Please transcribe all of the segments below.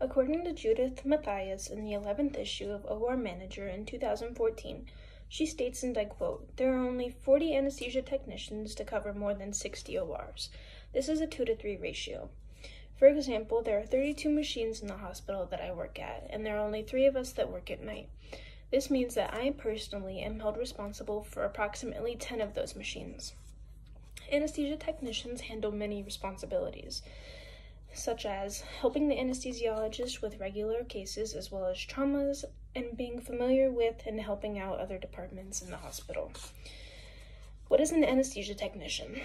According to Judith Matthias in the 11th issue of OR Manager in 2014, she states, and I quote, "There are only 40 anesthesia technicians to cover more than 60 ORs. This is a 2-to-3 ratio. For example, there are 32 machines in the hospital that I work at, and there are only 3 of us that work at night. This means that I personally am held responsible for approximately 10 of those machines." Anesthesia technicians handle many responsibilities, such as helping the anesthesiologist with regular cases as well as traumas, and being familiar with and helping out other departments in the hospital. What is an anesthesia technician?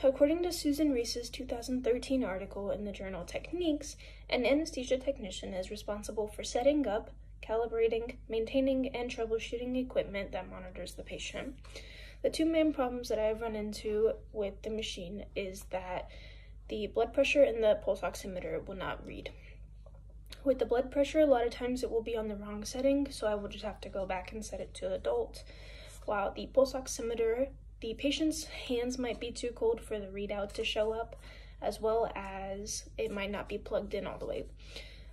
According to Susan Reese's 2013 article in the journal Techniques, an anesthesia technician is responsible for setting up, calibrating, maintaining, and troubleshooting equipment that monitors the patient. The 2 main problems that I've run into with the machine is that the blood pressure and the pulse oximeter will not read. With the blood pressure, a lot of times it will be on the wrong setting, so I will just have to go back and set it to adult. While the pulse oximeter, the patient's hands might be too cold for the readout to show up, as well as it might not be plugged in all the way.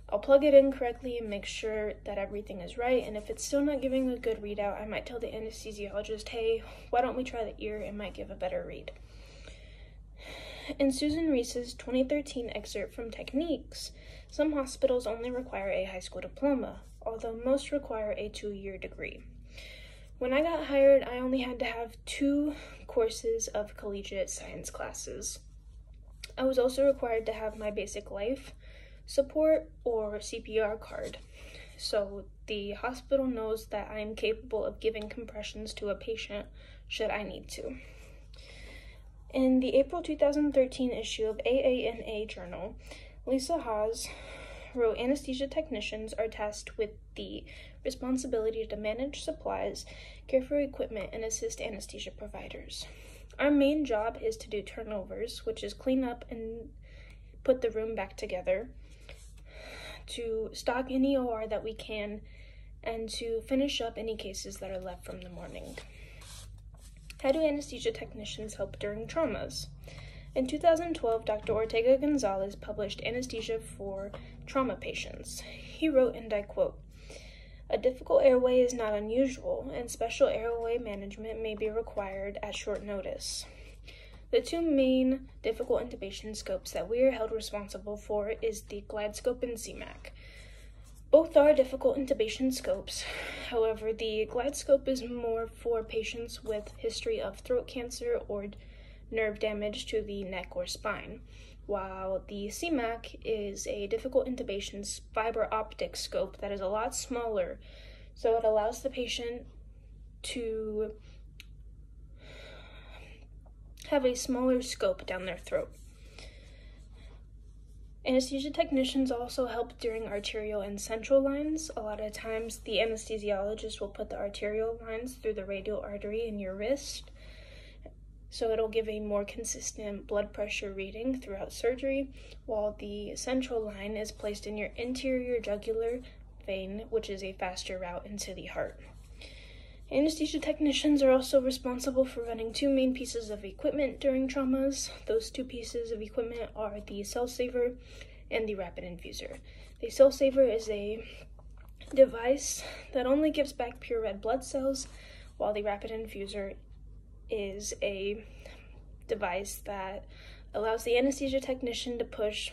I'll plug it in correctly and make sure that everything is right, and if it's still not giving a good readout, I might tell the anesthesiologist, "Hey, why don't we try the ear? It might give a better read." In Susan Reese's 2013 excerpt from Techniques, some hospitals only require a high school diploma, although most require a 2-year degree. When I got hired, I only had to have 2 courses of collegiate science classes. I was also required to have my basic life support or CPR card, so the hospital knows that I am capable of giving compressions to a patient should I need to. In the April 2013 issue of AANA Journal, Lisa Haas wrote, "Anesthesia technicians are tasked with the responsibility to manage supplies, care for equipment, and assist anesthesia providers. Our main job is to do turnovers, which is clean up and put the room back together, to stock any OR that we can, and to finish up any cases that are left from the morning." How do anesthesia technicians help during traumas? In 2012, Dr. Ortega Gonzalez published Anesthesia for Trauma Patients. He wrote, and I quote, "A difficult airway is not unusual, and special airway management may be required at short notice. The 2 main difficult intubation scopes that we are held responsible for is the glide scope and CMAC. Both are difficult intubation scopes. However, the glide scope is more for patients with history of throat cancer or nerve damage to the neck or spine, while the CMAC is a difficult intubation fiber optic scope that is a lot smaller, so it allows the patient to have a smaller scope down their throat. Anesthesia technicians also help during arterial and central lines. A lot of times the anesthesiologist will put the arterial lines through the radial artery in your wrist, so it'll give a more consistent blood pressure reading throughout surgery, while the central line is placed in your interior jugular vein, which is a faster route into the heart. Anesthesia technicians are also responsible for running 2 main pieces of equipment during traumas. Those 2 pieces of equipment are the cell saver and the rapid infuser. The cell saver is a device that only gives back pure red blood cells, while the rapid infuser is a device that allows the anesthesia technician to push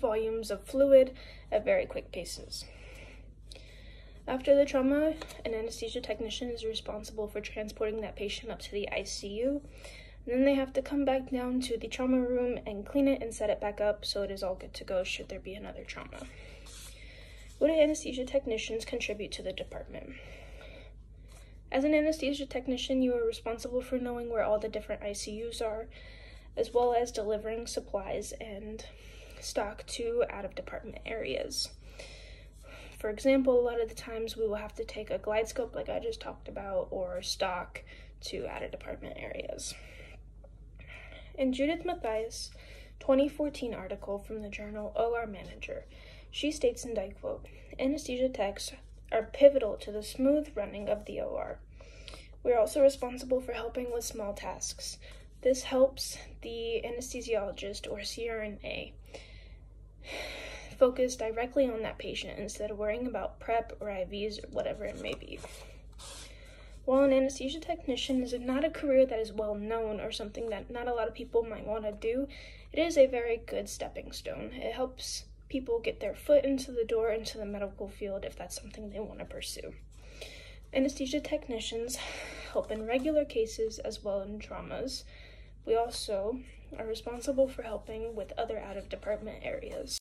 volumes of fluid at very quick paces. After the trauma, an anesthesia technician is responsible for transporting that patient up to the ICU, and then they have to come back down to the trauma room and clean it and set it back up so it is all good to go should there be another trauma. What do anesthesia technicians contribute to the department? As an anesthesia technician, you are responsible for knowing where all the different ICUs are, as well as delivering supplies and stock to out-of-department areas. For example, a lot of the times we will have to take a glide scope like I just talked about, or stock to out-of-department areas. In Judith Matthias' 2014 article from the journal OR Manager, she states, and I quote, "Anesthesia techs are pivotal to the smooth running of the OR. We are also responsible for helping with small tasks. This helps the anesthesiologist or CRNA focus directly on that patient instead of worrying about prep or IVs or whatever it may be. While an anesthesia technician is not a career that is well known or something that not a lot of people might want to do, it is a very good stepping stone. It helps people get their foot into the door into the medical field if that's something they want to pursue. Anesthesia technicians help in regular cases as well as in traumas. We also are responsible for helping with other out-of-department areas.